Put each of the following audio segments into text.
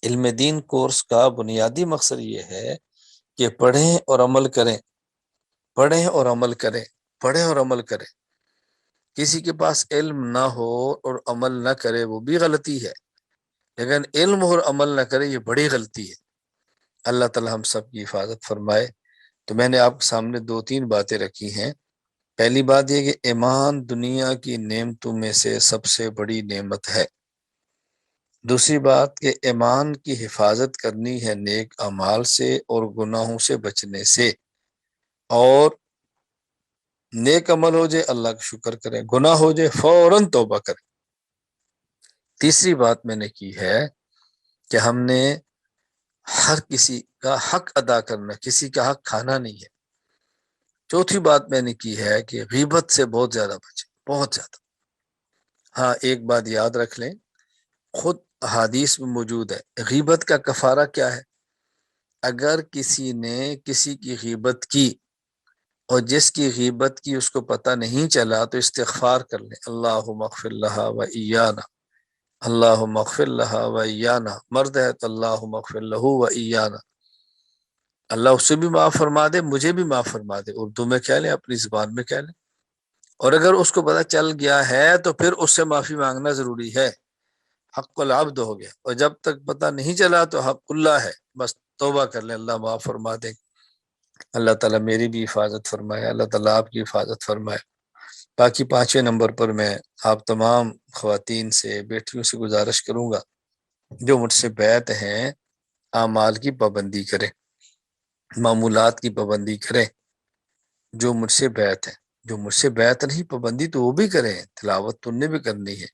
علم then course کا بنیادی مقصد یہ ہے کہ پڑھیں اور عمل کریں، پڑھیں اور عمل کریں، پڑھیں اور عمل کریں۔ کسی کے پاس علم نہ ہو اور عمل نہ کرے وہ بھی غلطی ہے، لیکن علم اور عمل نہ کرے یہ بڑی غلطی ہے۔ اللہ تعالی ہم سب کی حفاظت فرمائے۔ تو میں نے آپ کے سامنے 2-3 باتیں رکھی ہیں۔ پہلی بات یہ کہ ایمان دنیا کی نعمتوں میں سے سب سے بڑی نعمت ہے۔ دوسری بات کہ ایمان کی حفاظت کرنی ہے نیک اعمال سے اور گناہوں سے بچنے سے، اور نیک عمل ہو جائے اللہ کا شکر کریں، گناہ ہو جائے فوراً توبہ کریں۔ تیسری بات میں نے کی ہے کہ ہم نے ہر کسی کا حق ادا کرنا، کسی کا حق کھانا نہیں ہے۔ چوتھی بات میں نے کی ہے کہ غیبت سے بہت زیادہ بچیں، بہت زیادہ۔ ہاں ایک بات یاد رکھ لیں، خود احادیث میں موجود ہے، غیبت کا کفارہ کیا ہے؟ اگر کسی نے کسی کی غیبت کی اور جس کی غیبت کی اس کو پتہ نہیں چلا تو استغفار کر لیں، اللہم اغفر لہا و ایانا، اللہم اغفر لہا و ایانا، مرد ہے تو اللہم اغفر لہو و ایانا، اللہ اسے بھی معاف فرما دے مجھے بھی معاف فرما دے، اردو میں کہہ لیں، اپنی زبان میں کہہ لیں۔ اور اگر اس کو پتہ چل گیا ہے تو پھر اس سے معافی مانگنا ضروری ہے، حق العبد ہو گیا، اور جب تک پتہ نہیں چلا تو حق اللہ ہے، بس توبہ کر لیں، اللہ معاف فرما دے۔ اللہ تعالیٰ میری بھی حفاظت فرمائے، اللہ تعالیٰ آپ کی حفاظت فرمائے۔ باقی 5ویں نمبر پر میں آپ تمام خواتین سے، بیٹیوں سے گزارش کروں گا جو مجھ سے بیعت ہیں، اعمال کی پابندی کریں، معمولات کی پابندی کریں۔ جو مجھ سے بیعت ہے، جو مجھ سے بیعت نہیں پابندی تو وہ بھی کریں، تلاوت تو انہیں بھی کرنی ہے۔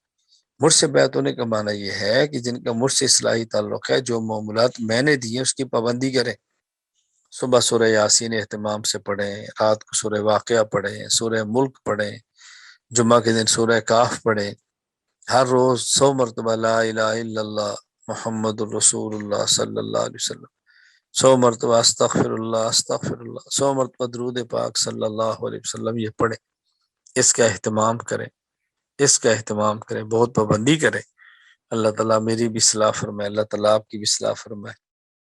مجھ سے بیعت ہونے کا معنی یہ ہے کہ جن کا مجھ سے اصلاحی تعلق ہے، جو معمولات میں نے دی ہیں اس کی پابندی کریں۔ صبح سورہ یاسین اہتمام سے پڑھیں، رات کو سورہ واقعہ پڑھیں، سورہ ملک پڑھیں، جمعہ کے دن سورہ کاف پڑھیں، ہر روز 100 مرتبہ لا الہ الا اللہ محمد الرسول اللہ صلی اللہ علیہ وسلم، 100 مرتبہ استغفر اللہ استغفر اللہ، 100 مرتبہ درود پاک صلی اللہ علیہ وسلم یہ پڑھیں۔ اس کا اہتمام کریں، اس کا اہتمام کریں، بہت پابندی کریں۔ اللہ تعالیٰ میری بھی اصلاح فرمائے، اللہ تعالیٰ آپ کی بھی اصلاح فرمائے۔